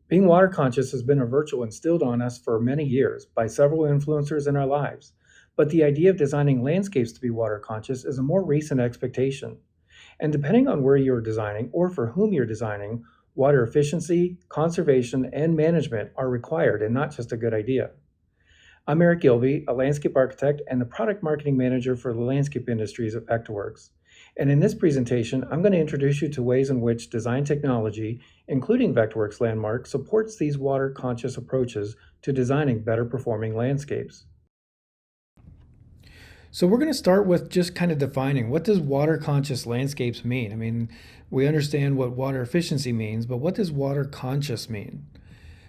Being water conscious has been a virtue instilled on us for many years by several influencers in our lives, but the idea of designing landscapes to be water conscious is a more recent expectation. And depending on where you're designing or for whom you're designing, water efficiency, conservation, and management are required and not just a good idea. I'm Eric Gilby, a landscape architect and the product marketing manager for the landscape industries at Vectorworks. And in this presentation, I'm going to introduce you to ways in which design technology, including Vectorworks Landmark, supports these water conscious approaches to designing better performing landscapes. So we're going to start with just kind of defining what does water conscious landscapes mean? I mean, we understand what water efficiency means, but what does water conscious mean?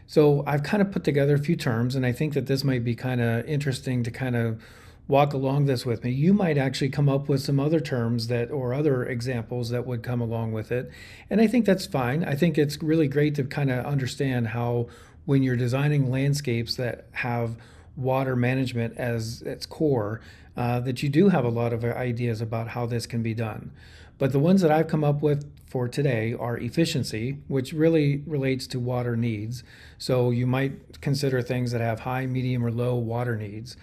So I've kind of put together a few terms, and I think that this might be kind of interesting to kind of walk along this with me. You might actually come up with some other terms that or other examples that would come along with it. And I think that's fine. I think it's really great to kind of understand how when you're designing landscapes that have water management as its core, that you do have a lot of ideas about how this can be done. But the ones that I've come up with for today are efficiency, which really relates to water needs. So you might consider things that have high, medium, or low water needs.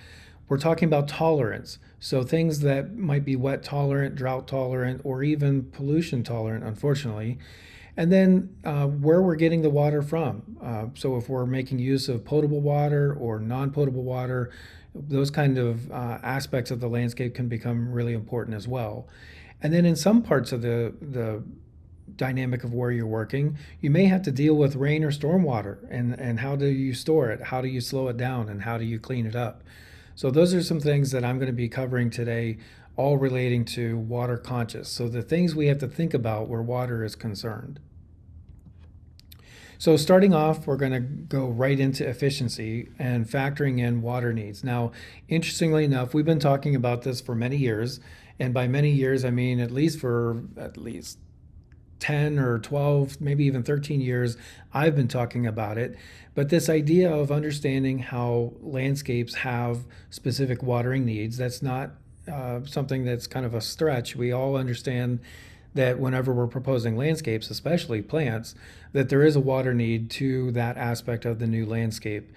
We're talking about tolerance. So things that might be wet tolerant, drought tolerant, or even pollution tolerant, unfortunately. And then where we're getting the water from. So if we're making use of potable water or non-potable water, those kind of aspects of the landscape can become really important as well. And then in some parts of the dynamic of where you're working, you may have to deal with rain or storm water, and how do you store it? How do you slow it down? And how do you clean it up? So those are some things that I'm going to be covering today, all relating to water conscious. So the things we have to think about where water is concerned. So starting off, we're going to go right into efficiency and factoring in water needs. Now, interestingly enough, we've been talking about this for many years. And by many years, I mean at least 10 or 12, maybe even 13 years, I've been talking about it. But this idea of understanding how landscapes have specific watering needs, that's not something that's kind of a stretch. We all understand that whenever we're proposing landscapes, especially plants, that there is a water need to that aspect of the new landscape.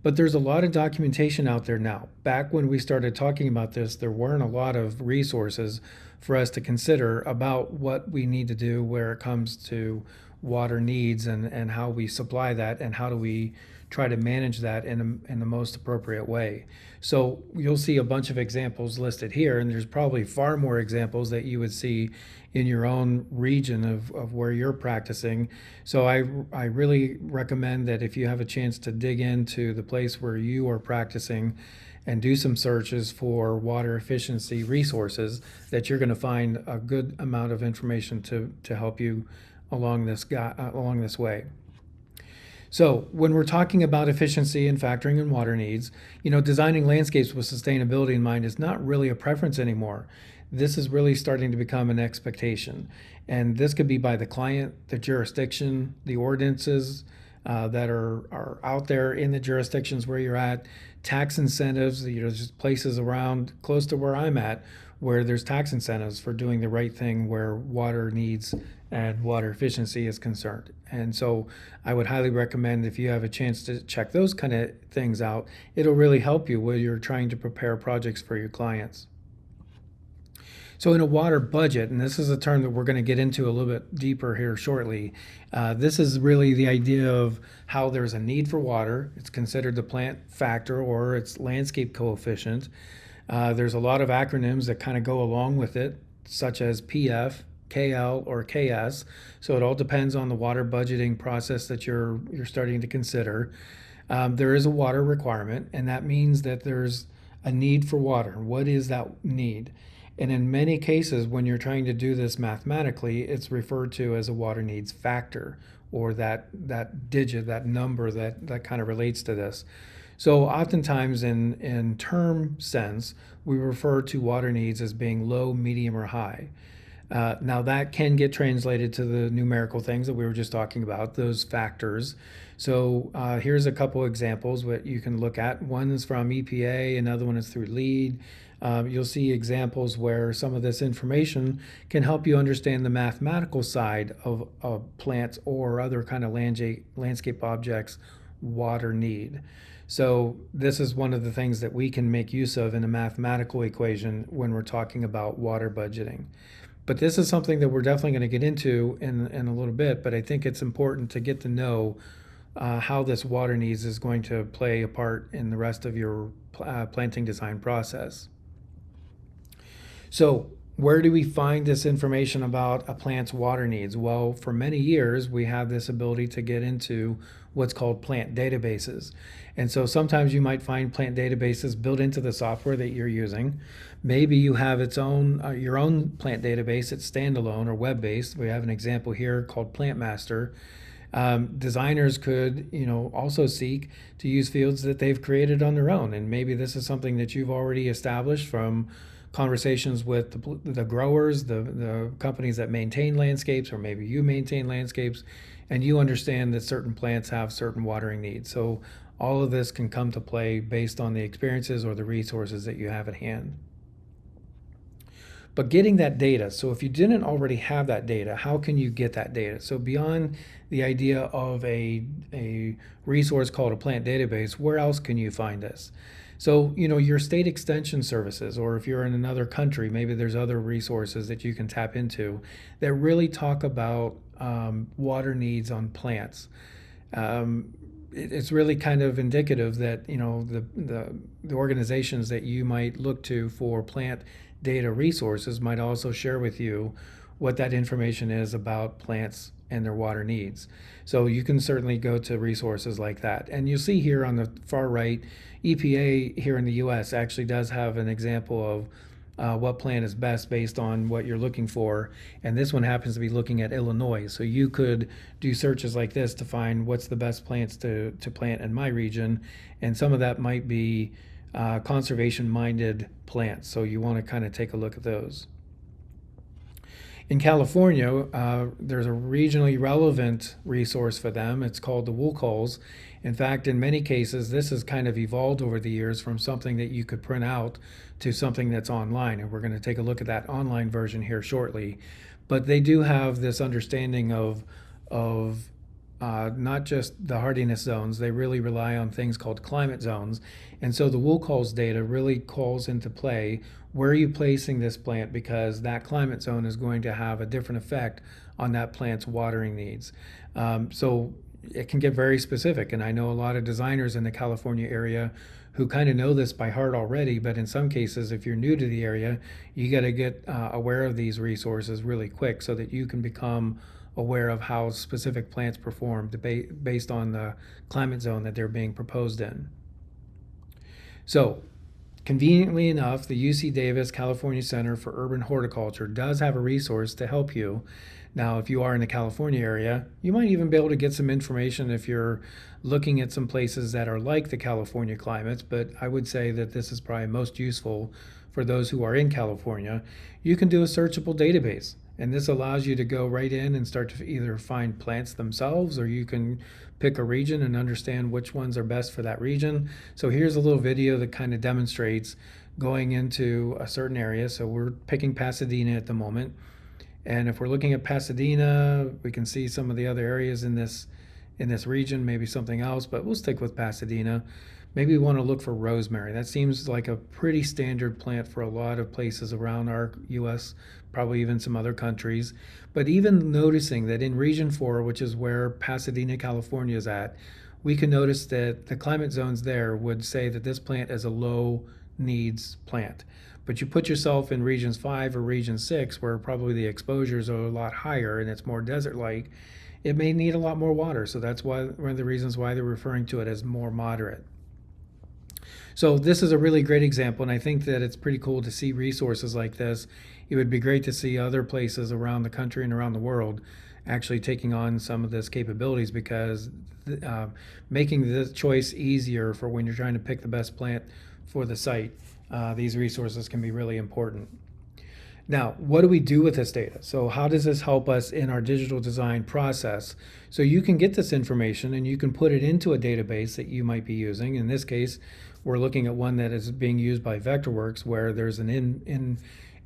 But there's a lot of documentation out there now. Back when we started talking about this, there weren't a lot of resources for us to consider about what we need to do where it comes to water needs and how we supply that and how do we try to manage that in the most appropriate way. So you'll see a bunch of examples listed here, and there's probably far more examples that you would see in your own region of where you're practicing. So I really recommend that if you have a chance to dig into the place where you are practicing and do some searches for water efficiency resources, that you're going to find a good amount of information to help you along this way. So when we're talking about efficiency and factoring in water needs, designing landscapes with sustainability in mind is not really a preference anymore. This is really starting to become an expectation. And this could be by the client, the jurisdiction, the ordinances that are out there in the jurisdictions where you're at, tax incentives, just places around close to where I'm at where there's tax incentives for doing the right thing where water needs and water efficiency is concerned. And so I would highly recommend if you have a chance to check those kind of things out, it'll really help you when you're trying to prepare projects for your clients. So in a water budget, and this is a term that we're going to get into a little bit deeper here shortly, this is really the idea of how there's a need for water. It's considered the plant factor or its landscape coefficient. There's a lot of acronyms that kind of go along with it, such as PF, KL, or KS. So it all depends on the water budgeting process that you're starting to consider. There is a water requirement, and that means that there's a need for water. What is that need? And in many cases, when you're trying to do this mathematically, it's referred to as a water needs factor, or that digit, that number that kind of relates to this. So oftentimes in term sense, we refer to water needs as being low, medium, or high. Now that can get translated to the numerical things that we were just talking about, those factors. So here's a couple examples that you can look at. One is from EPA, another one is through LEED. You'll see examples where some of this information can help you understand the mathematical side of plants or other kind of landscape objects water need. So this is one of the things that we can make use of in a mathematical equation when we're talking about water budgeting. But this is something that we're definitely going to get into in a little bit, but I think it's important to get to know how this water needs is going to play a part in the rest of your planting design process. So where do we find this information about a plant's water needs? Well, for many years, we have this ability to get into what's called plant databases. And so sometimes you might find plant databases built into the software that you're using. Maybe you have your own plant database. It's standalone or web-based. We have an example here called Plant Master. Designers could, also seek to use fields that they've created on their own. And maybe this is something that you've already established from conversations with the growers, the companies that maintain landscapes, or maybe you maintain landscapes, and you understand that certain plants have certain watering needs. So all of this can come to play based on the experiences or the resources that you have at hand. But getting that data, so if you didn't already have that data, how can you get that data? So beyond the idea of a resource called a plant database, where else can you find this? So, your state extension services, or if you're in another country, maybe there's other resources that you can tap into that really talk about water needs on plants. It's really kind of indicative that, the organizations that you might look to for plant data resources might also share with you what that information is about plants and their water needs. So you can certainly go to resources like that. And you'll see here on the far right, EPA here in the US actually does have an example of what plant is best based on what you're looking for. And this one happens to be looking at Illinois. So you could do searches like this to find what's the best plants to plant in my region. And some of that might be conservation-minded plants. So you want to kind of take a look at those. In California, there's a regionally relevant resource for them. It's called the wool coals. In fact, in many cases, this has kind of evolved over the years from something that you could print out to something that's online. And we're going to take a look at that online version here shortly. But they do have this understanding of not just the hardiness zones. They really rely on things called climate zones. And so the wool coals data really calls into play where are you placing this plant, because that climate zone is going to have a different effect on that plant's watering needs. So it can get very specific. And I know a lot of designers in the California area who kind of know this by heart already, but in some cases, if you're new to the area, you got to get aware of these resources really quick so that you can become aware of how specific plants perform based on the climate zone that they're being proposed in. So, conveniently enough, the UC Davis California Center for Urban Horticulture does have a resource to help you. Now, if you are in the California area, you might even be able to get some information if you're looking at some places that are like the California climates, but I would say that this is probably most useful for those who are in California. You can do a searchable database, and this allows you to go right in and start to either find plants themselves, or you can pick a region and understand which ones are best for that region. So here's a little video that kind of demonstrates going into a certain area. So we're picking Pasadena at the moment. And if we're looking at Pasadena, we can see some of the other areas in this region, maybe something else, but we'll stick with Pasadena. Maybe we want to look for rosemary. That seems like a pretty standard plant for a lot of places around our US, probably even some other countries. But even noticing that in Region 4, which is where Pasadena, California is at, we can notice that the climate zones there would say that this plant is a low needs plant. But you put yourself in Regions 5 or Region 6, where probably the exposures are a lot higher and it's more desert-like, it may need a lot more water. So that's one of the reasons why they're referring to it as more moderate. So this is a really great example, and I think that it's pretty cool to see resources like this. It would be great to see other places around the country and around the world actually taking on some of this capabilities, because making the choice easier for when you're trying to pick the best plant for the site, these resources can be really important. Now, what do we do with this data? So how does this help us in our digital design process? So you can get this information and you can put it into a database that you might be using. In this case, we're looking at one that is being used by Vectorworks, where there's an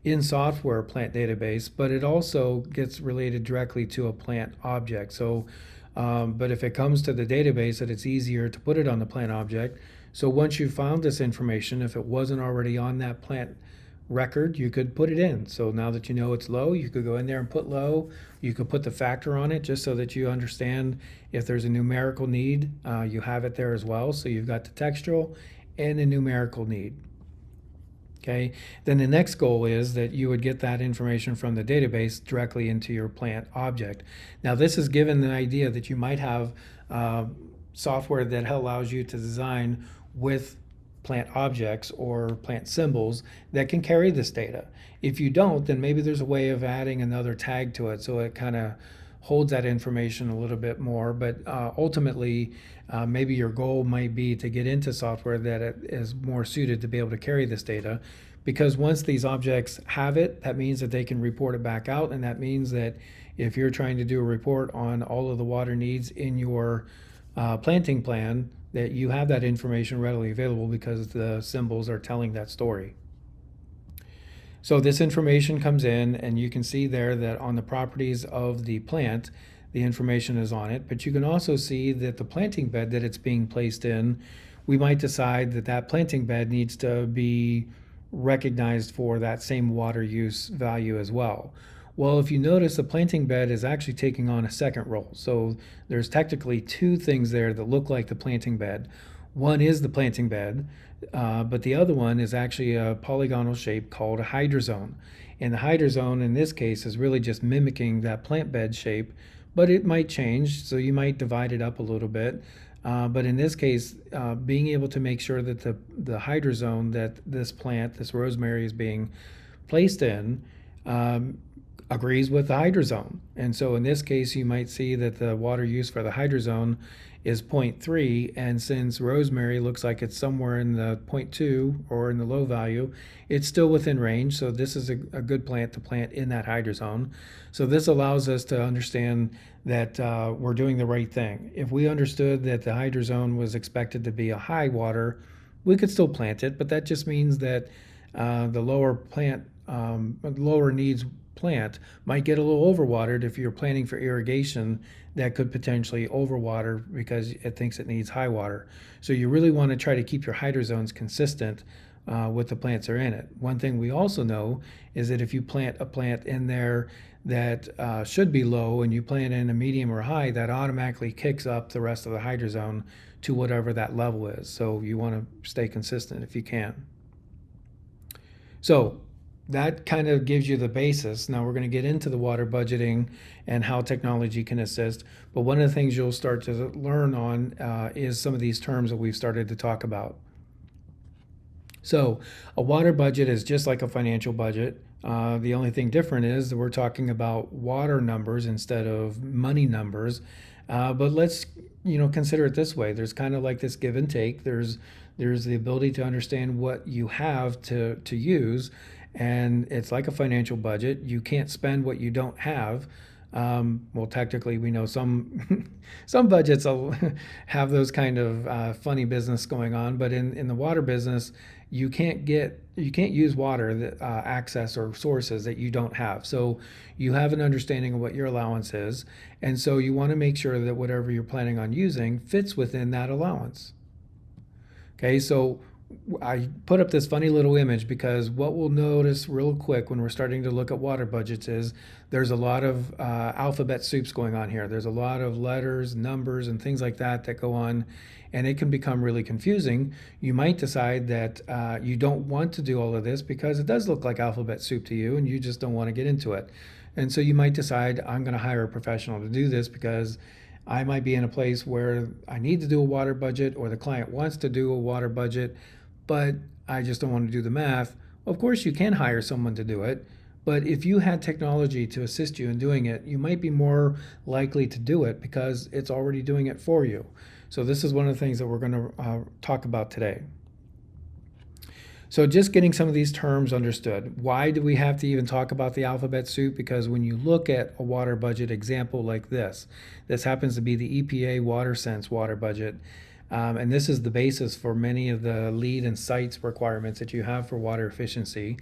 in software plant database, but it also gets related directly to a plant object. So, but if it comes to the database, that it's easier to put it on the plant object. So once you found this information, if it wasn't already on that plant record, you could put it in. So now that you know it's low, you could go in there and put low. You could put the factor on it just so that you understand if there's a numerical need, you have it there as well. So you've got the textual and the numerical need. Okay, then the next goal is that you would get that information from the database directly into your plant object. Now this is given the idea that you might have software that allows you to design with plant objects or plant symbols that can carry this data. If you don't, then maybe there's a way of adding another tag to it so it kind of holds that information a little bit more. But ultimately, maybe your goal might be to get into software that is more suited to be able to carry this data, because once these objects have it, that means that they can report it back out, and that means that if you're trying to do a report on all of the water needs in your planting plan, that you have that information readily available because the symbols are telling that story. So this information comes in, and you can see there that on the properties of the plant, the information is on it, but you can also see that the planting bed that it's being placed in, we might decide that that planting bed needs to be recognized for that same water use value as well. Well, if you notice, the planting bed is actually taking on a second role. So there's technically two things there that look like the planting bed. One is the planting bed, but the other one is actually a polygonal shape called a hydrozone. And the hydrozone in this case is really just mimicking that plant bed shape, but it might change, so you might divide it up a little bit. But in this case, being able to make sure that the hydrozone that this plant, this rosemary, is being placed in agrees with the hydrozone. And so in this case, you might see that the water use for the hydrozone is 0.3, and since rosemary looks like it's somewhere in the 0.2 or in the low value, it's still within range. So this is a good plant to plant in that hydrozone. So this allows us to understand that we're doing the right thing. If we understood that the hydrozone was expected to be a high water, we could still plant it, but that just means that the lower needs plant might get a little overwatered. If you're planting for irrigation, that could potentially overwater because it thinks it needs high water. So you really want to try to keep your hydrozones consistent with the plants that are in it. One thing we also know is that if you plant a plant in there that should be low and you plant in a medium or high, that automatically kicks up the rest of the hydrozone to whatever that level is. So you want to stay consistent if you can. So that kind of gives you the basis. Now we're going to get into the water budgeting and how technology can assist. But one of the things you'll start to learn on is some of these terms that we've started to talk about. So a water budget is just like a financial budget. The only thing different is that we're talking about water numbers instead of money numbers. But let's consider it this way. There's kind of like this give and take. There's the ability to understand what you have to use. And it's like a financial budget. You can't spend what you don't have. Well, technically, we know some some budgets will have those kind of funny business going on. But in the water business, you can't use water access or sources that you don't have. So you have an understanding of what your allowance is, and so you want to make sure that whatever you're planning on using fits within that allowance. Okay, so I put up this funny little image because what we'll notice real quick when we're starting to look at water budgets is there's a lot of alphabet soups going on here. There's a lot of letters, numbers, and things like that go on, and it can become really confusing. You might decide that you don't want to do all of this because it does look like alphabet soup to you and you just don't want to get into it. And so you might decide, I'm going to hire a professional to do this because I might be in a place where I need to do a water budget, or the client wants to do a water budget, but I just don't want to do the math. Of course, you can hire someone to do it, but if you had technology to assist you in doing it, you might be more likely to do it because it's already doing it for you. So this is one of the things that we're going to talk about today. So just getting some of these terms understood. Why do we have to even talk about the alphabet soup? Because when you look at a water budget example like this happens to be the EPA WaterSense water budget. And this is the basis for many of the lead and sites requirements that you have for water efficiency.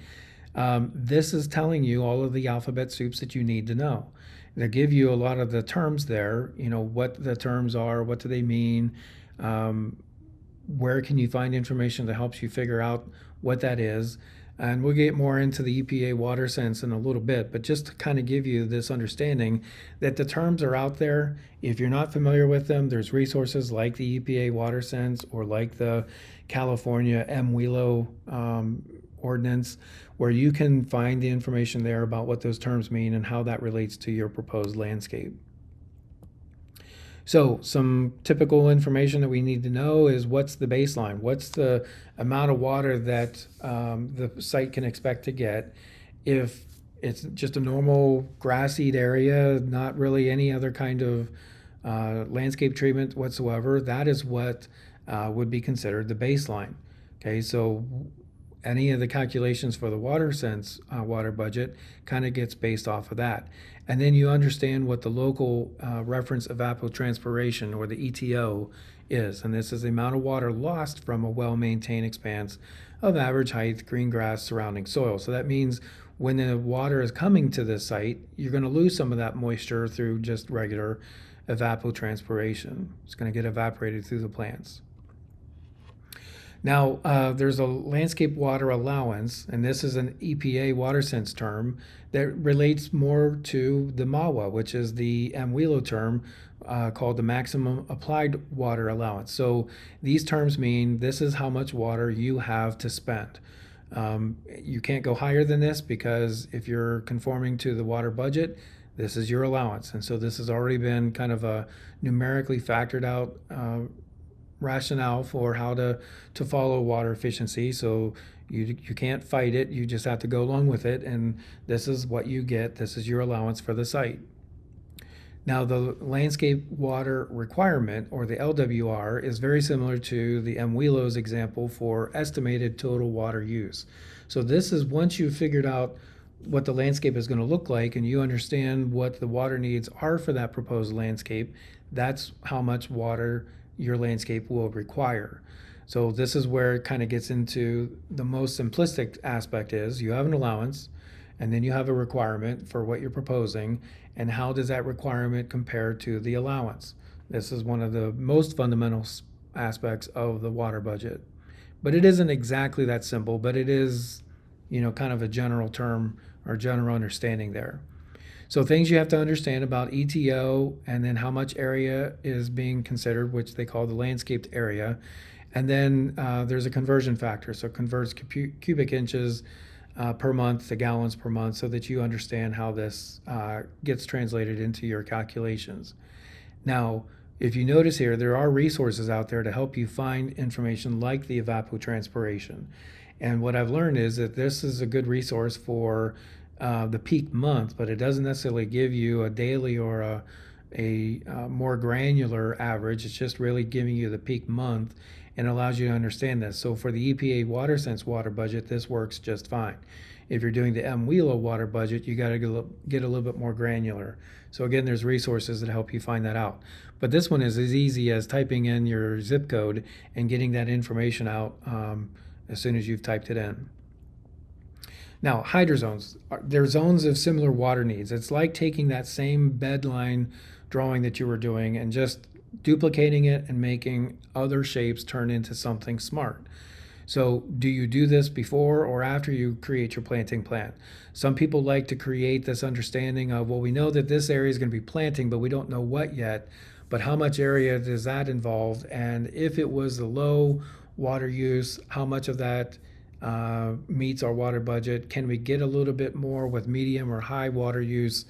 This is telling you all of the alphabet soups that you need to know. They give you a lot of the terms there, what the terms are, what do they mean, where can you find information that helps you figure out what that is. And we'll get more into the EPA water sense in a little bit, but just to kind of give you this understanding that the terms are out there. If you're not familiar with them, there's resources like the EPA water sense or like the California MWILO ordinance, where you can find the information there about what those terms mean and how that relates to your proposed landscape. So some typical information that we need to know is what's the baseline? What's the amount of water that the site can expect to get? If it's just a normal grass-seed area, not really any other kind of landscape treatment whatsoever, that is what would be considered the baseline. Okay, so any of the calculations for the water sense water budget kind of gets based off of that. And then you understand what the local reference evapotranspiration, or the ETO, is. And this is the amount of water lost from a well-maintained expanse of average height green grass surrounding soil. So that means when the water is coming to the site, you're going to lose some of that moisture through just regular evapotranspiration. It's going to get evaporated through the plants. Now, there's a landscape water allowance, and this is an EPA water sense term that relates more to the MAWA, which is the MWILO term called the maximum applied water allowance. So these terms mean this is how much water you have to spend. You can't go higher than this, because if you're conforming to the water budget, this is your allowance. And so this has already been kind of a numerically factored out rationale for how to follow water efficiency. So you can't fight it, you just have to go along with it, and this is what you get. This is your allowance for the site. Now, the landscape water requirement, or the LWR, is very similar to the MWILO's example for estimated total water use. So this is once you've figured out what the landscape is going to look like and you understand what the water needs are for that proposed landscape, that's how much water your landscape will require. So this is where it kind of gets into the most simplistic aspect is you have an allowance, and then you have a requirement for what you're proposing, and how does that requirement compare to the allowance? This is one of the most fundamental aspects of the water budget. But it isn't exactly that simple, but it is, kind of a general term or general understanding there. So things you have to understand about ETO, and then how much area is being considered, which they call the landscaped area. And then there's a conversion factor. So it converts cubic inches per month to gallons per month, so that you understand how this gets translated into your calculations. Now, if you notice here, there are resources out there to help you find information like the evapotranspiration. And what I've learned is that this is a good resource for the peak month, but it doesn't necessarily give you a daily or a more granular average. It's just really giving you the peak month and allows you to understand this. So for the EPA water sense water budget, this works just fine. If you're doing the MWILO water budget, you got to get a little bit more granular. So again, there's resources that help you find that out. But this one is as easy as typing in your zip code and getting that information out as soon as you've typed it in. Now, hydrozones, they're zones of similar water needs. It's like taking that same bedline drawing that you were doing and just duplicating it and making other shapes turn into something smart. So do you do this before or after you create your planting plan? Some people like to create this understanding of, well, we know that this area is going to be planting, but we don't know what yet. But how much area does that involve? And if it was the low water use, how much of that meets our water budget? Can we get a little bit more with medium or high water use?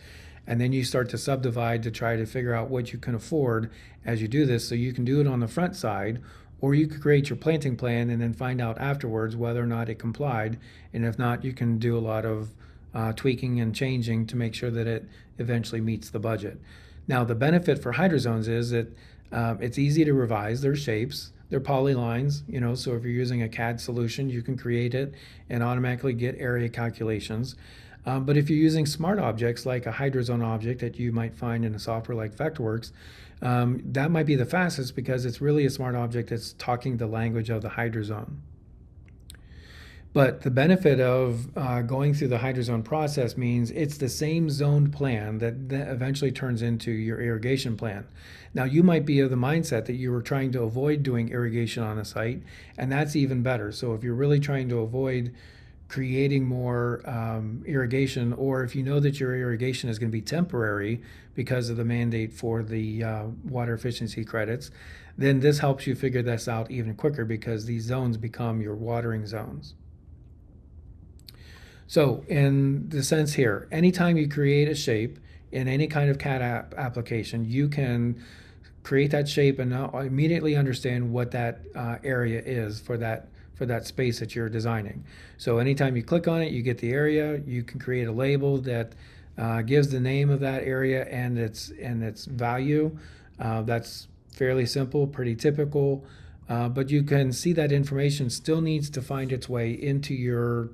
And then you start to subdivide to try to figure out what you can afford as you do this. So you can do it on the front side, or you could create your planting plan and then find out afterwards whether or not it complied. And if not, you can do a lot of tweaking and changing to make sure that it eventually meets the budget. Now, the benefit for hydrozones is that it's easy to revise their shapes. They're polylines, so if you're using a CAD solution, you can create it and automatically get area calculations. But if you're using smart objects like a hydrozone object that you might find in a software like Vectorworks, that might be the fastest because it's really a smart object that's talking the language of the hydrozone. But the benefit of going through the hydrozone process means it's the same zoned plan that eventually turns into your irrigation plan. Now, you might be of the mindset that you were trying to avoid doing irrigation on a site, and that's even better. So if you're really trying to avoid creating more irrigation, or if you know that your irrigation is going to be temporary because of the mandate for the water efficiency credits, then this helps you figure this out even quicker because these zones become your watering zones. So in the sense here, anytime you create a shape in any kind of CAD application, you can create that shape and immediately understand what that area is for that space that you're designing. So anytime you click on it, you get the area. You can create a label that gives the name of that area and its value. That's fairly simple, pretty typical, but you can see that information still needs to find its way into your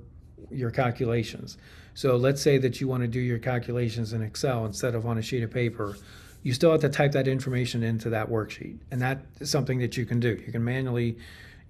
calculations. So let's say that you want to do your calculations in Excel instead of on a sheet of paper. You still have to type that information into that worksheet, and that is something that you can do. You can manually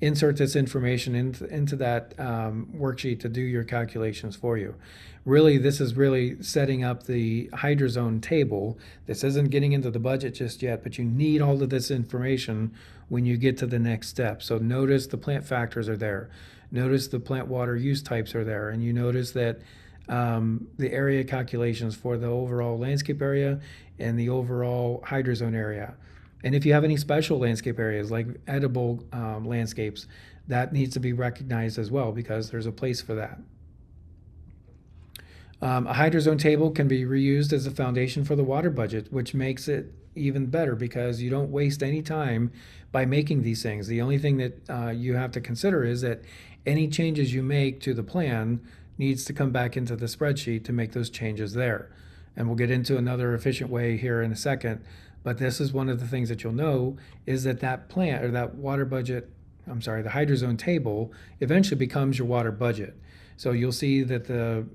insert this information into that worksheet to do your calculations for you. Really, this is really setting up the hydrozone table. This isn't getting into the budget just yet, but you need all of this information when you get to the next step. So notice the plant factors are there. Notice the plant water use types are there, and you notice that the area calculations for the overall landscape area and the overall hydrozone area. And if you have any special landscape areas like edible landscapes, that needs to be recognized as well because there's a place for that. A hydrozone table can be reused as a foundation for the water budget, which makes it even better because you don't waste any time by making these things. The only thing that you have to consider is that any changes you make to the plan needs to come back into the spreadsheet to make those changes there. And we'll get into another efficient way here in a second. But this is one of the things that you'll know is that that plant or that water budget, the hydrozone table eventually becomes your water budget. So you'll see that the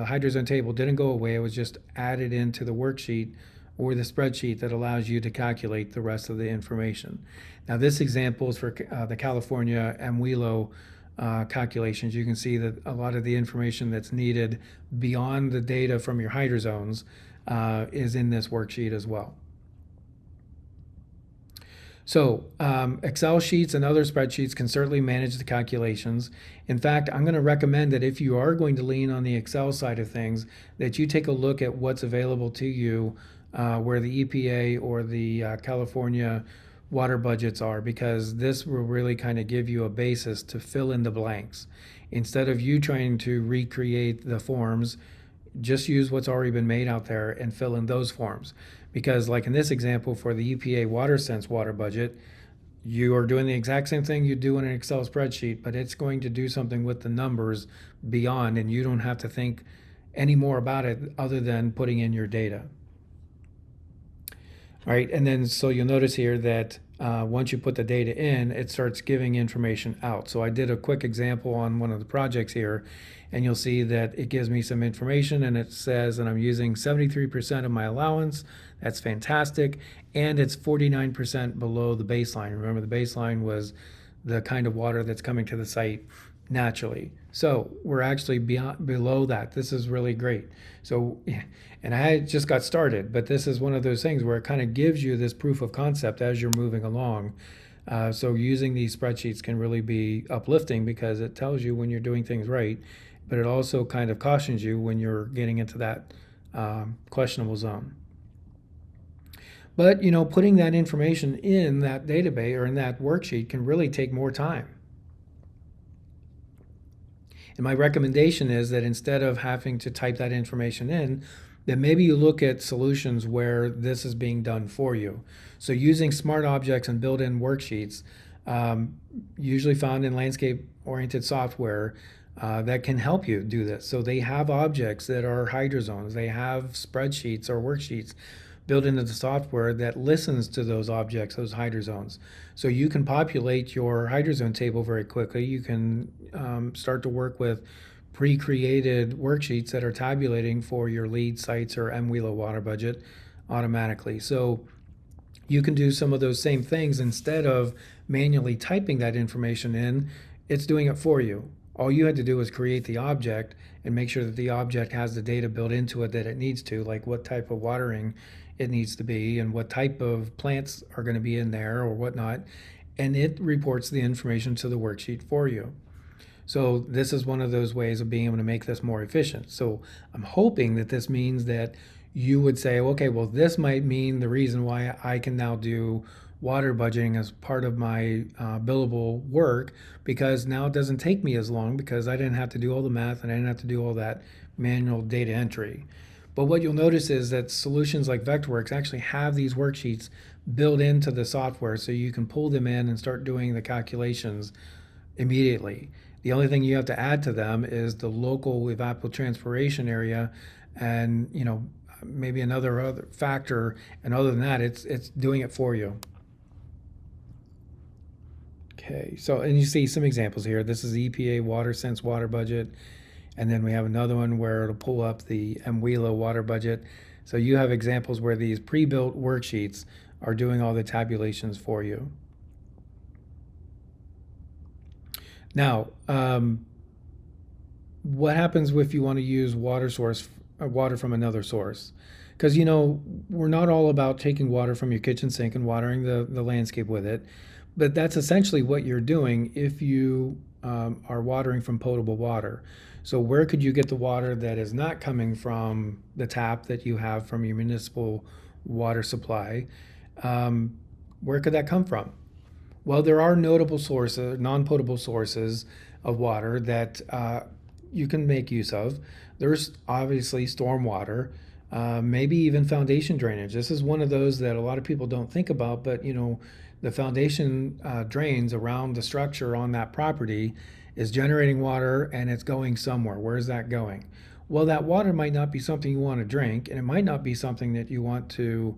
hydrozone table didn't go away. It was just added into the worksheet or the spreadsheet that allows you to calculate the rest of the information. Now this example is for the California MWILO calculations. You can see that a lot of the information that's needed beyond the data from your hydrozones is in this worksheet as well. So Excel sheets and other spreadsheets can certainly manage the calculations. In fact, I'm going to recommend that if you are going to lean on the Excel side of things, that you take a look at what's available to you where the EPA or the California water budgets are, because this will really kind of give you a basis to fill in the blanks. Instead of you trying to recreate the forms, just use what's already been made out there and fill in those forms. Because like in this example for the EPA WaterSense water budget, you are doing the exact same thing you do in an Excel spreadsheet, but it's going to do something with the numbers beyond, and you don't have to think any more about it other than putting in your data. All right, and then so you'll notice here that once you put the data in, it starts giving information out. So I did a quick example on one of the projects here, and you'll see that it gives me some information, and it says that I'm using 73% of my allowance. That's fantastic, and it's 49% below the baseline. Remember, the baseline was the kind of water that's coming to the site naturally. So we're actually below that. This is really great. So, and I just got started, but this is one of those things where it kind of gives you this proof of concept as you're moving along. So using these spreadsheets can really be uplifting because it tells you when you're doing things right, but it also kind of cautions you when you're getting into that questionable zone. But, you know, putting that information in that database or in that worksheet can really take more time. And my recommendation is that instead of having to type that information in, then maybe you look at solutions where this is being done for you. So using smart objects and built-in worksheets, usually found in landscape-oriented software, that can help you do this. So they have objects that are hydrozones. They have spreadsheets or worksheets built into the software that listens to those objects, those hydrozones. So you can populate your hydrozone table very quickly. You can start to work with pre-created worksheets that are tabulating for your lead sites or MWELA water budget automatically. So you can do some of those same things instead of manually typing that information in. It's doing it for you. All you had to do was create the object and make sure that the object has the data built into it that it needs to, like what type of watering it needs to be and what type of plants are going to be in there or whatnot. And it reports the information to the worksheet for you. So this is one of those ways of being able to make this more efficient. So I'm hoping that this means that you would say, okay, well, this might mean the reason why I can now do water budgeting as part of my billable work, because now it doesn't take me as long because I didn't have to do all the math and I didn't have to do all that manual data entry. But what you'll notice is that solutions like Vectorworks actually have these worksheets built into the software so you can pull them in and start doing the calculations immediately. The only thing you have to add to them is the local evapotranspiration area and, maybe another other factor. And other than that, it's doing it for you. Okay, so, and you see some examples here. This is EPA WaterSense water budget. And then we have another one where it'll pull up the MWELA water budget. So you have examples where these pre-built worksheets are doing all the tabulations for you. Now, what happens if you want to use water from another source? Because, we're not all about taking water from your kitchen sink and watering the landscape with it, but that's essentially what you're doing if you are watering from potable water. So where could you get the water that is not coming from the tap that you have from your municipal water supply? Where could that come from? Well, there are notable sources, non-potable sources of water that you can make use of. There's obviously stormwater, maybe even foundation drainage. This is one of those that a lot of people don't think about, but the foundation drains around the structure on that property is generating water and it's going somewhere. Where is that going? Well, that water might not be something you want to drink, and it might not be something that you want to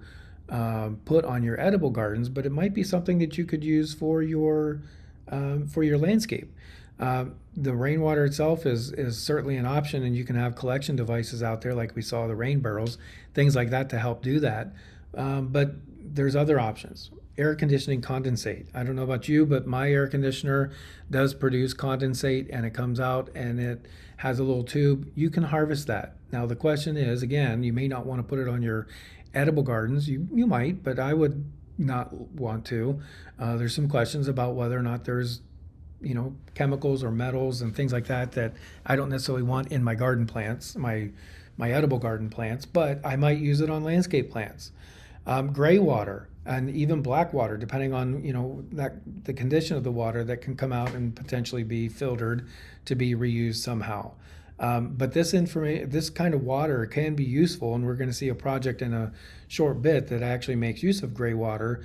put on your edible gardens, but it might be something that you could use for your landscape. The rainwater itself is certainly an option, and you can have collection devices out there like we saw the rain barrels, things like that to help do that. But there's other options. Air conditioning condensate. I don't know about you, but my air conditioner does produce condensate, and it comes out and it has a little tube. You can harvest that. Now the question is, again, you may not want to put it on your edible gardens. You might, but I would not want to. There's some questions about whether or not there's chemicals or metals and things like that that I don't necessarily want in my garden plants, my edible garden plants, but I might use it on landscape plants. Gray water and even black water, depending on the condition of the water, that can come out and potentially be filtered to be reused somehow. But this kind of water can be useful, and we're going to see a project in a short bit that actually makes use of gray water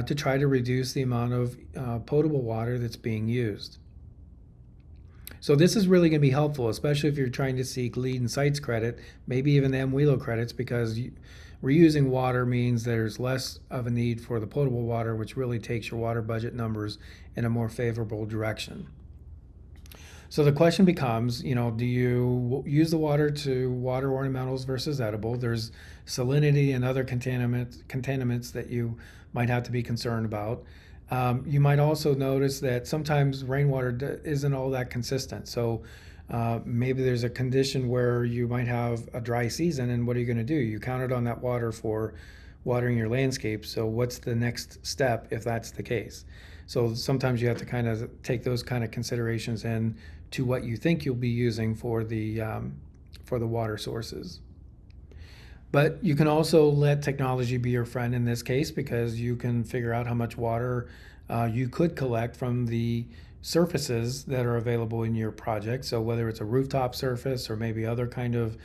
to try to reduce the amount of potable water that's being used. So this is really going to be helpful, especially if you're trying to seek lead and sites credit, maybe even the MWELA credits, because reusing water means there's less of a need for the potable water, which really takes your water budget numbers in a more favorable direction. So the question becomes, do you use the water to water ornamentals versus edible? There's salinity and other contaminants that you might have to be concerned about. You might also notice that sometimes rainwater isn't all that consistent. So maybe there's a condition where you might have a dry season, and what are you going to do? You counted on that water for watering your landscape. So what's the next step if that's the case? So sometimes you have to kind of take those kind of considerations in to what you think you'll be using for the water sources. But you can also let technology be your friend in this case, because you can figure out how much water you could collect from the surfaces that are available in your project. So whether it's a rooftop surface or maybe other kind of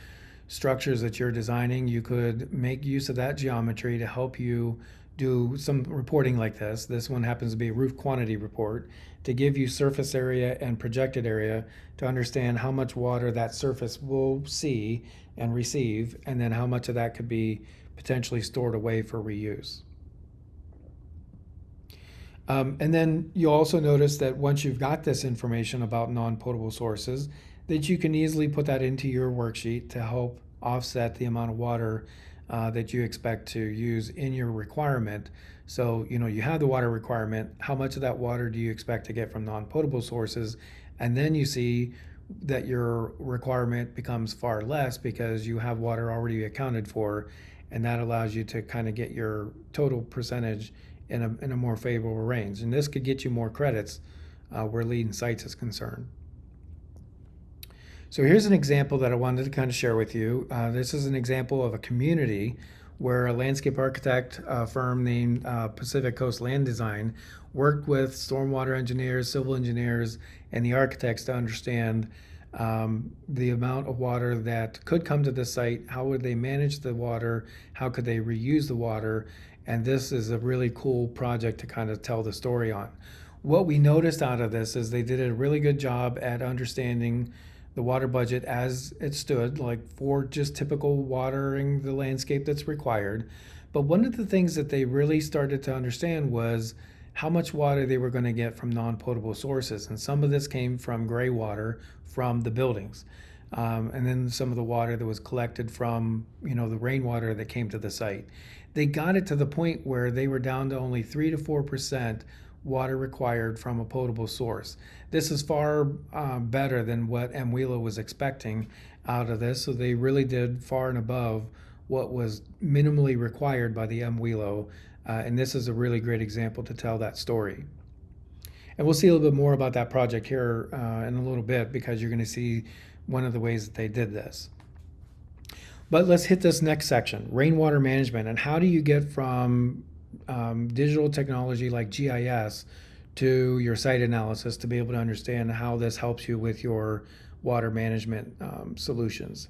structures that you're designing, you could make use of that geometry to help you do some reporting like this. This one happens to be a roof quantity report to give you surface area and projected area to understand how much water that surface will see and receive, and then how much of that could be potentially stored away for reuse. And then you'll also notice that once you've got this information about non-potable sources, that you can easily put that into your worksheet to help offset the amount of water that you expect to use in your requirement. So, you have the water requirement. How much of that water do you expect to get from non-potable sources? And then you see that your requirement becomes far less because you have water already accounted for, and that allows you to kind of get your total percentage in a more favorable range. And this could get you more credits where leading sites is concerned. So here's an example that I wanted to kind of share with you. This is an example of a community where a landscape architect firm named Pacific Coast Land Design worked with stormwater engineers, civil engineers, and the architects to understand the amount of water that could come to the site, how would they manage the water, how could they reuse the water, and this is a really cool project to kind of tell the story on. What we noticed out of this is they did a really good job at understanding the water budget as it stood, like for just typical watering the landscape that's required. But one of the things that they really started to understand was how much water they were going to get from non-potable sources. And some of this came from gray water from the buildings. And then some of the water that was collected from, the rainwater that came to the site. They got it to the point where they were down to only 3 to 4% water required from a potable source. This is far better than what MWELA was expecting out of this, so they really did far and above what was minimally required by the MWELA, and this is a really great example to tell that story. And we'll see a little bit more about that project here in a little bit, because you're going to see one of the ways that they did this. But let's hit this next section, rainwater management, and how do you get from digital technology like GIS to your site analysis to be able to understand how this helps you with your water management solutions.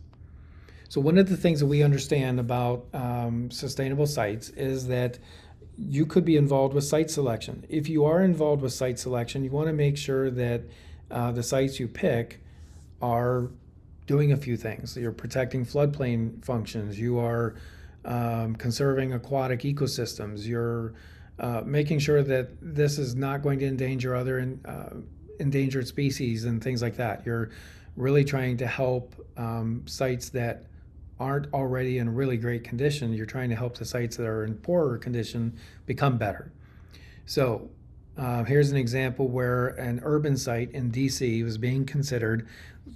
So one of the things that we understand about sustainable sites is that you could be involved with site selection. If you are involved with site selection, you want to make sure that the sites you pick are doing a few things. You're protecting floodplain functions. You are conserving aquatic ecosystems. You're making sure that this is not going to endanger other endangered species and things like that. You're really trying to help sites that aren't already in really great condition. You're trying to help the sites that are in poorer condition become better. So here's an example where an urban site in DC was being considered.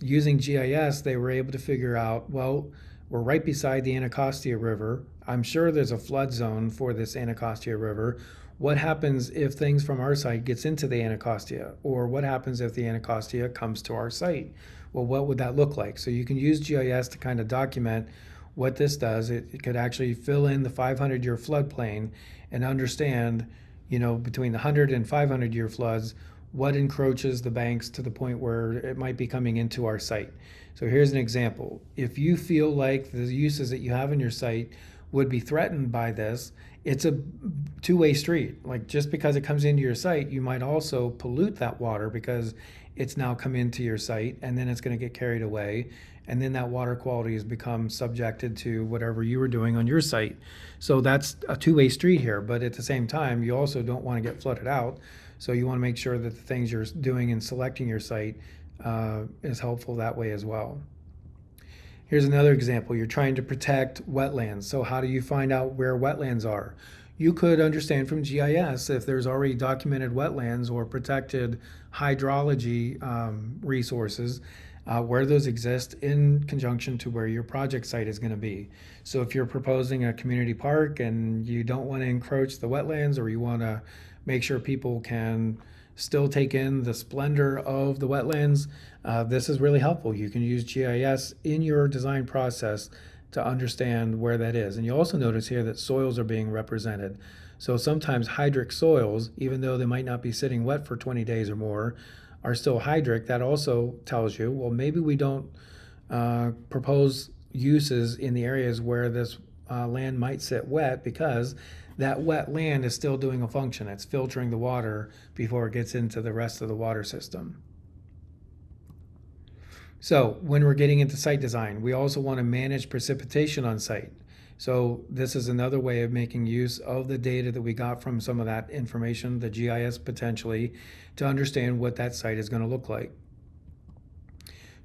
Using GIS, they were able to figure out, well, we're right beside the Anacostia River. I'm sure there's a flood zone for this Anacostia River. What happens if things from our site gets into the Anacostia? Or what happens if the Anacostia comes to our site? Well, what would that look like? So you can use GIS to kind of document what this does. It could actually fill in the 500-year floodplain and understand, between the 100 and 500-year floods, what encroaches the banks to the point where it might be coming into our site. So here's an example. If you feel like the uses that you have in your site would be threatened by this, it's a two-way street. Like, just because it comes into your site, you might also pollute that water because it's now come into your site, and then it's going to get carried away, and then that water quality has become subjected to whatever you were doing on your site. So that's a two-way street here, but at the same time, you also don't want to get flooded out. So you want to make sure that the things you're doing in selecting your site is helpful that way as well. Here's another example. You're trying to protect wetlands. So how do you find out where wetlands are? You could understand from GIS if there's already documented wetlands or protected hydrology resources, where those exist in conjunction to where your project site is going to be. So if you're proposing a community park and you don't want to encroach the wetlands, or you want to make sure people can still take in the splendor of the wetlands, this is really helpful. You can use GIS in your design process to understand where that is. And you also notice here that soils are being represented. So sometimes hydric soils, even though they might not be sitting wet for 20 days or more, are still hydric. That also tells you, well, maybe we don't propose uses in the areas where this land might sit wet, because that wet land is still doing a function. It's filtering the water before it gets into the rest of the water system. So when we're getting into site design, we also want to manage precipitation on site. So this is another way of making use of the data that we got from some of that information, the GIS potentially, to understand what that site is going to look like.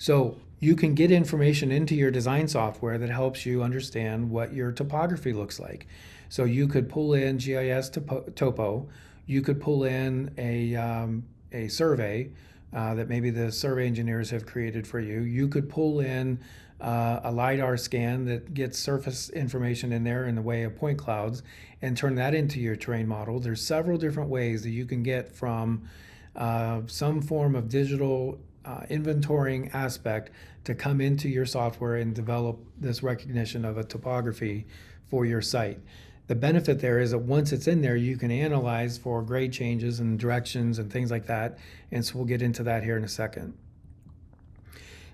So you can get information into your design software that helps you understand what your topography looks like. So you could pull in GIS topo. You could pull in a survey that maybe the survey engineers have created for you. You could pull in a LiDAR scan that gets surface information in there in the way of point clouds and turn that into your terrain model. There's several different ways that you can get from some form of digital inventorying aspect to come into your software and develop this recognition of a topography for your site. The benefit there is that once it's in there, you can analyze for grade changes and directions and things like that. And so we'll get into that here in a second.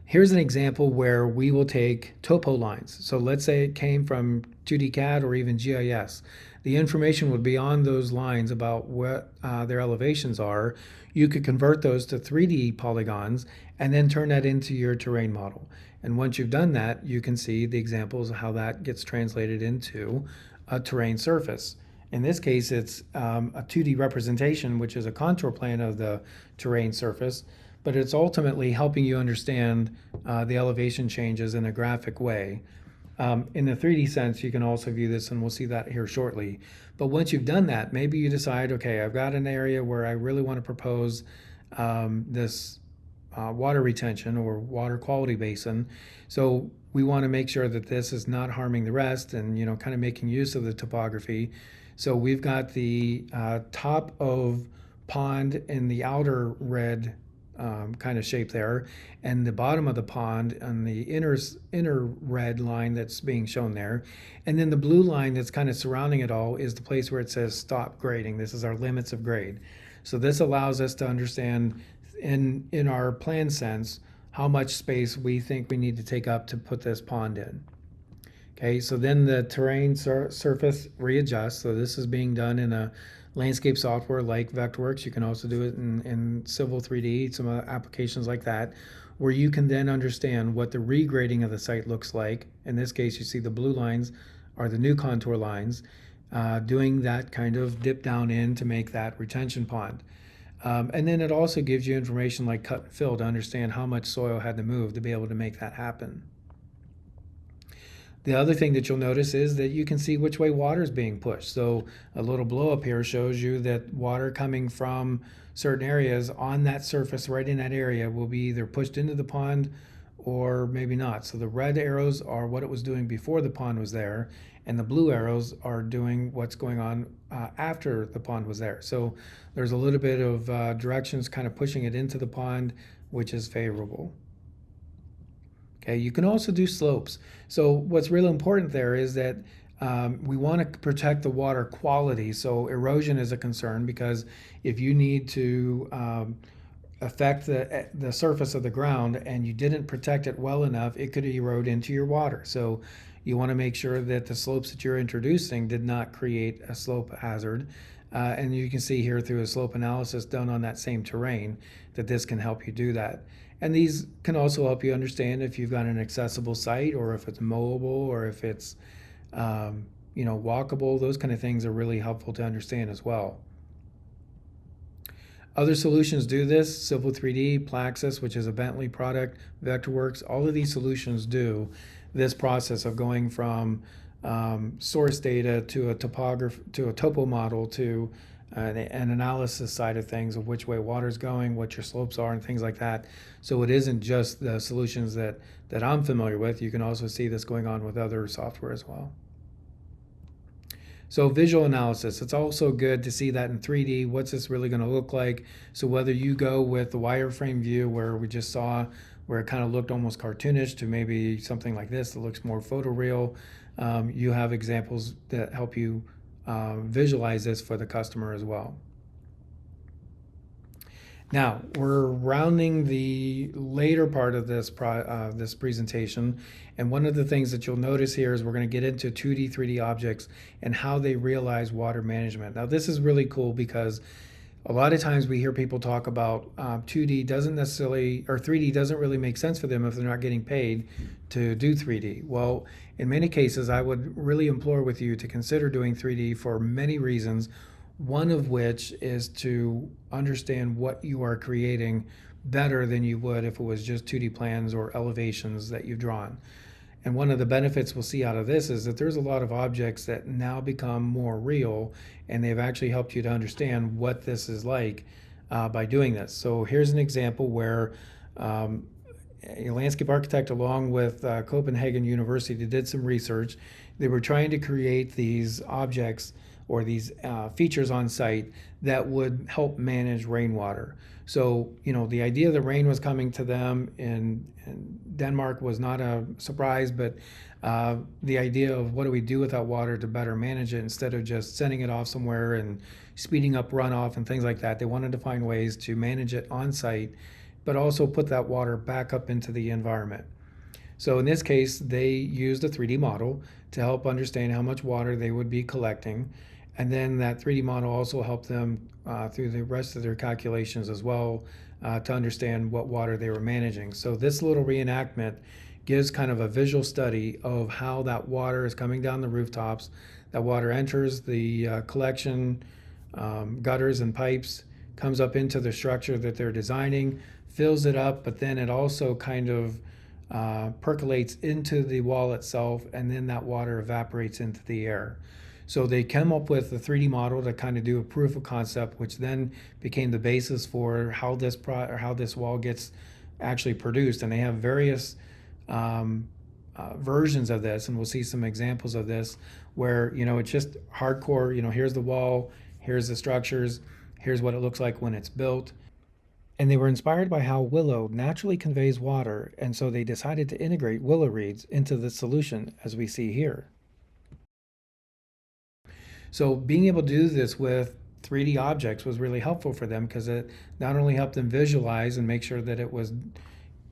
Here's an example where we will take topo lines. So let's say it came from 2D CAD or even GIS. The information would be on those lines about what their elevations are. You could convert those to 3D polygons and then turn that into your terrain model. And once you've done that, you can see the examples of how that gets translated into a terrain surface. In this case, it's a 2D representation, which is a contour plan of the terrain surface, but it's ultimately helping you understand the elevation changes in a graphic way. In the 3D sense, you can also view this, and we'll see that here shortly. But once you've done that, maybe you decide, okay, I've got an area where I really want to propose this water retention or water quality basin. So we want to make sure that this is not harming the rest and, kind of making use of the topography. So we've got the top of pond in the outer red kind of shape there, and the bottom of the pond on the inner red line that's being shown there. And then the blue line that's kind of surrounding it all is the place where it says stop grading. This is our limits of grade. So this allows us to understand in our plan sense how much space we think we need to take up to put this pond in. Okay, so then the terrain surface readjusts. So this is being done in a landscape software like Vectorworks. You can also do it in Civil 3D, some applications like that, where you can then understand what the regrading of the site looks like. In this case, you see the blue lines are the new contour lines, doing that kind of dip down in to make that retention pond. And then it also gives you information like cut and fill to understand how much soil had to move to be able to make that happen. The other thing that you'll notice is that you can see which way water is being pushed. So a little blow up here shows you that water coming from certain areas on that surface right in that area will be either pushed into the pond or maybe not. So the red arrows are what it was doing before the pond was there, and the blue arrows are doing what's going on after the pond was there. So there's a little bit of directions kind of pushing it into the pond, which is favorable. Okay, you can also do slopes. So what's really important there is that we want to protect the water quality. So erosion is a concern because if you need to affect the surface of the ground and you didn't protect it well enough, it could erode into your water. So you want to make sure that the slopes that you're introducing did not create a slope hazard. And you can see here through a slope analysis done on that same terrain that this can help you do that. And these can also help you understand if you've got an accessible site or if it's mowable or if it's walkable. Those kind of things are really helpful to understand as well. Other solutions do this. Civil 3D, Plaxis, which is a Bentley product, Vectorworks, all of these solutions do this process of going from source data to a topo model to an analysis side of things of which way water's going, what your slopes are, and things like that. So it isn't just the solutions that I'm familiar with. You can also see this going on with other software as well. So visual analysis, it's also good to see that in 3D. What's this really going to look like? So whether you go with the wireframe view where we just saw where it kind of looked almost cartoonish to maybe something like this that looks more photoreal, you have examples that help you visualize this for the customer as well. Now, we're rounding the later part of this presentation, and one of the things that you'll notice here is we're going to get into 2D, 3D objects and how they realize water management. Now, this is really cool because a lot of times we hear people talk about 2D doesn't necessarily, or 3D doesn't really make sense for them if they're not getting paid to do 3D. Well, in many cases, I would really implore with you to consider doing 3D for many reasons. One of which is to understand what you are creating better than you would if it was just 2D plans or elevations that you've drawn. And one of the benefits we'll see out of this is that there's a lot of objects that now become more real, and they've actually helped you to understand what this is like by doing this. So here's an example where a landscape architect, along with Copenhagen University, did some research. They were trying to create these objects or these features on site that would help manage rainwater. So, the idea that rain was coming to them in Denmark was not a surprise, but the idea of what do we do with that water to better manage it instead of just sending it off somewhere and speeding up runoff and things like that. They wanted to find ways to manage it on site, but also put that water back up into the environment. So in this case, they used a 3D model to help understand how much water they would be collecting. And then that 3D model also helped them through the rest of their calculations as well to understand what water they were managing. So this little reenactment gives kind of a visual study of how that water is coming down the rooftops. That water enters the collection gutters and pipes, comes up into the structure that they're designing, fills it up, but then it also kind of percolates into the wall itself, and then that water evaporates into the air. So they came up with a 3D model to kind of do a proof of concept, which then became the basis for how this wall gets actually produced. And they have various versions of this, and we'll see some examples of this where it's just hardcore. Here's the wall, here's the structures, here's what it looks like when it's built. And they were inspired by how willow naturally conveys water, and so they decided to integrate willow reeds into the solution, as we see here. So being able to do this with 3D objects was really helpful for them because it not only helped them visualize and make sure that it was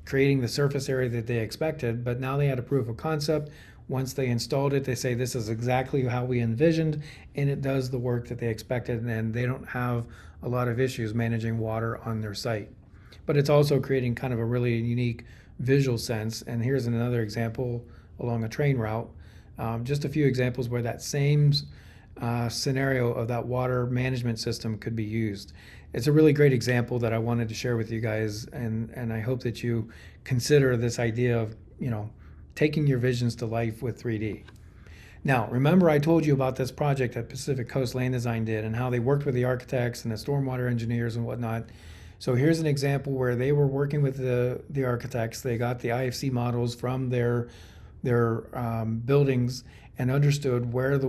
creating the surface area that they expected, but now they had a proof of concept. Once they installed it, they say this is exactly how we envisioned, and it does the work that they expected, and they don't have a lot of issues managing water on their site. But it's also creating kind of a really unique visual sense. And here's another example along a train route. Just a few examples where that same scenario of that water management system could be used. It's a really great example that I wanted to share with you guys, and I hope that you consider this idea of taking your visions to life with 3D. Now, remember I told you about this project that Pacific Coast Land Design did and how they worked with the architects and the stormwater engineers and whatnot. So here's an example where they were working with the architects. They got the IFC models from their buildings and understood where the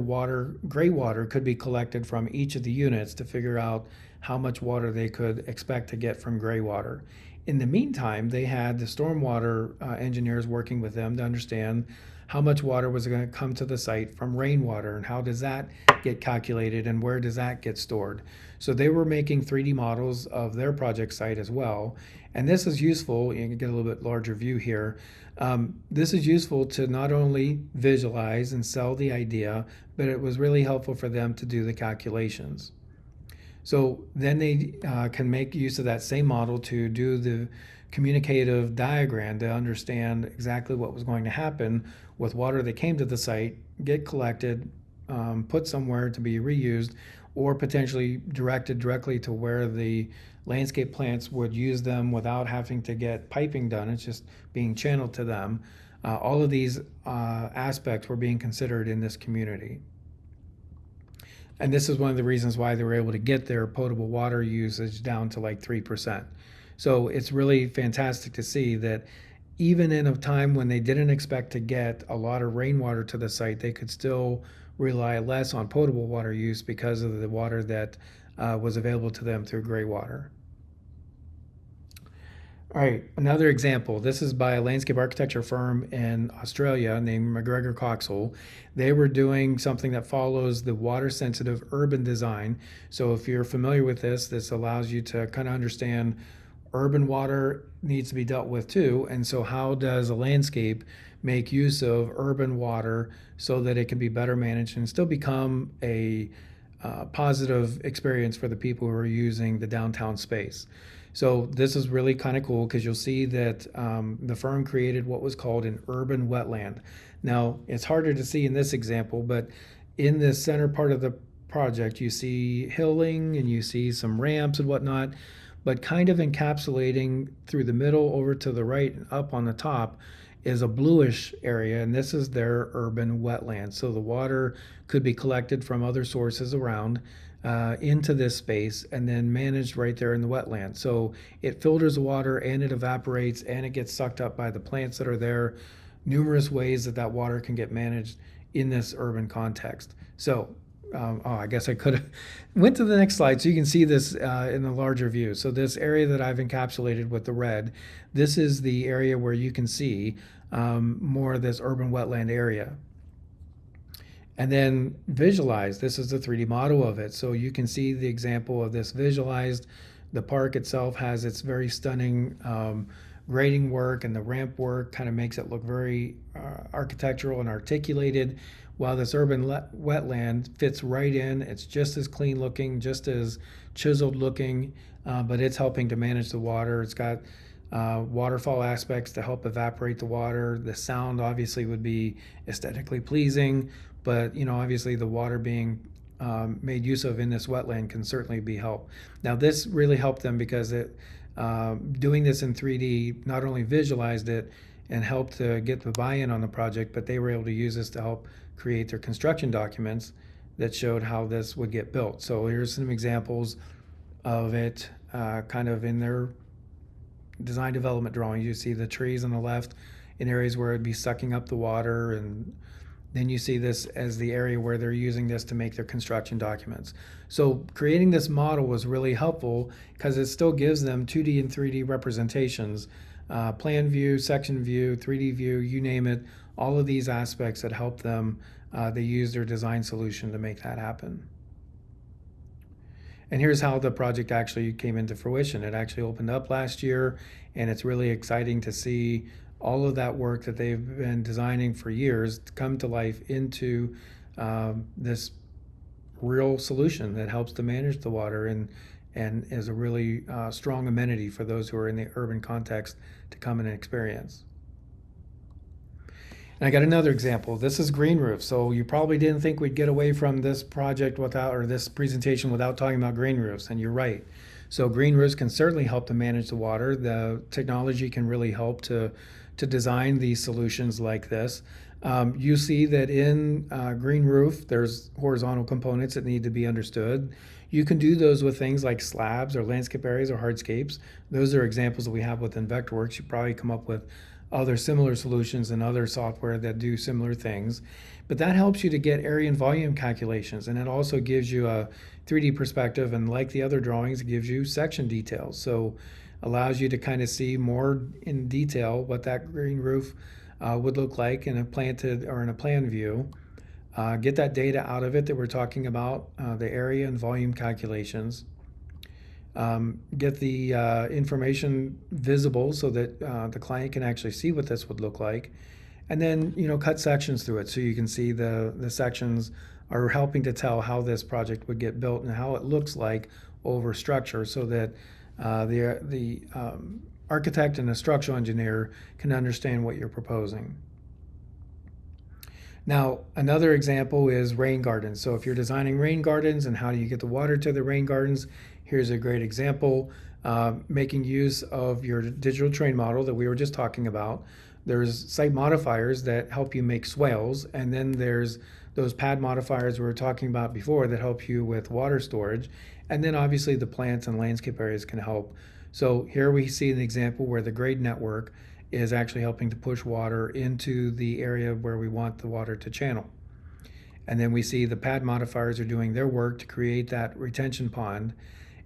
gray water could be collected from each of the units to figure out how much water they could expect to get from gray water. In the meantime, they had the stormwater engineers working with them to understand how much water was going to come to the site from rainwater and how does that get calculated and where does that get stored. So they were making 3D models of their project site as well. And this is useful, you can get a little bit larger view here. This is useful to not only visualize and sell the idea, but it was really helpful for them to do the calculations. So then they can make use of that same model to do the communicative diagram to understand exactly what was going to happen with water that came to the site, get collected, put somewhere to be reused, or potentially directed directly to where the landscape plants would use them without having to get piping done. It's just being channeled to them. All of these aspects were being considered in this community. And this is one of the reasons why they were able to get their potable water usage down to like 3%. So it's really fantastic to see that even in a time when they didn't expect to get a lot of rainwater to the site, they could still rely less on potable water use because of the water that was available to them through gray water. All right, another example. This is by a landscape architecture firm in Australia named McGregor Coxall. They were doing something that follows the water-sensitive urban design. So if you're familiar with this allows you to kind of understand urban water needs to be dealt with too. And so how does a landscape make use of urban water so that it can be better managed and still become a positive experience for the people who are using the downtown space? So this is really kind of cool because you'll see that the firm created what was called an urban wetland. Now, it's harder to see in this example, but in the center part of the project, you see hilling and you see some ramps and whatnot. but kind of encapsulating through the middle over to the right and up on the top is a bluish area, and this is their urban wetland. So the water could be collected from other sources around into this space and then managed right there in the wetland. So it filters the water and it evaporates and it gets sucked up by the plants that are there. Numerous ways that that water can get managed in this urban context. So I guess I could have went to the next slide so you can see this in the larger view. So this area that I've encapsulated with the red, this is the area where you can see more of this urban wetland area. And then visualize, this is the 3D model of it. So you can see the example of this visualized. The park itself has its very stunning grading work, and the ramp work kind of makes it look very architectural and articulated, while this urban wetland fits right in. It's just as clean looking, just as chiseled looking, but it's helping to manage the water. It's got waterfall aspects to help evaporate the water. The sound obviously would be aesthetically pleasing, but obviously the water being made use of in this wetland can certainly be helped. Now this really helped them because doing this in 3D not only visualized it and helped to get the buy-in on the project, but they were able to use this to help create their construction documents that showed how this would get built. So here's some examples of it kind of in their design development drawings. You see the trees on the left in areas where it'd be sucking up the water, and then you see this as the area where they're using this to make their construction documents. So creating this model was really helpful because it still gives them 2D and 3D representations, plan view, section view, 3D view, you name it, all of these aspects that help them, they use their design solution to make that happen. And here's how the project actually came into fruition. It actually opened up last year, and it's really exciting to see all of that work that they've been designing for years come to life into this real solution that helps to manage the water and is a really strong amenity for those who are in the urban context to come and experience. And I got another example. This is green roof. So you probably didn't think we'd get away from this project without, or this presentation without talking about green roofs, and you're right. So green roofs can certainly help to manage the water. The technology can really help to design these solutions like this. You see that in green roof, there's horizontal components that need to be understood. You can do those with things like slabs or landscape areas or hardscapes. Those are examples that we have within Vectorworks. You probably come up with other similar solutions and other software that do similar things. But that helps you to get area and volume calculations, and it also gives you a 3D perspective, and like the other drawings, it gives you section details. So allows you to kind of see more in detail what that green roof would look like in a planted or in a plan view. Get that data out of it that we're talking about, the area and volume calculations. Get the information visible so that the client can actually see what this would look like, and then cut sections through it so you can see the sections are helping to tell how this project would get built and how it looks like over structure, so that the architect and the structural engineer can understand what you're proposing. Now, another example is rain gardens. So if you're designing rain gardens and how do you get the water to the rain gardens, here's a great example, making use of your digital terrain model that we were just talking about. There's site modifiers that help you make swales, and then there's those pad modifiers we were talking about before that help you with water storage. And then obviously the plants and landscape areas can help. So here we see an example where the grade network is actually helping to push water into the area where we want the water to channel. And then we see the pad modifiers are doing their work to create that retention pond.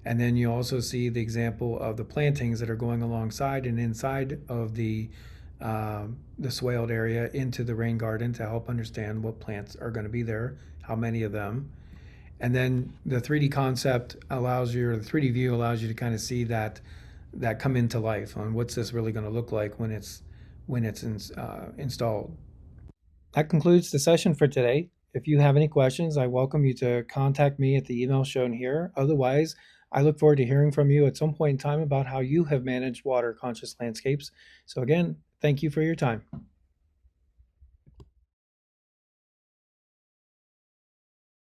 And then you also see the example of the plantings that are going alongside and inside of the swaled area into the rain garden to help understand what plants are going to be there, how many of them. And then the 3D concept allows you, or the 3D view allows you to kind of see that come into life on what's this really going to look like when it's installed. That concludes the session for today. If you have any questions, I welcome you to contact me at the email shown here. Otherwise, I look forward to hearing from you at some point in time about how you have managed water conscious landscapes. So again, thank you for your time.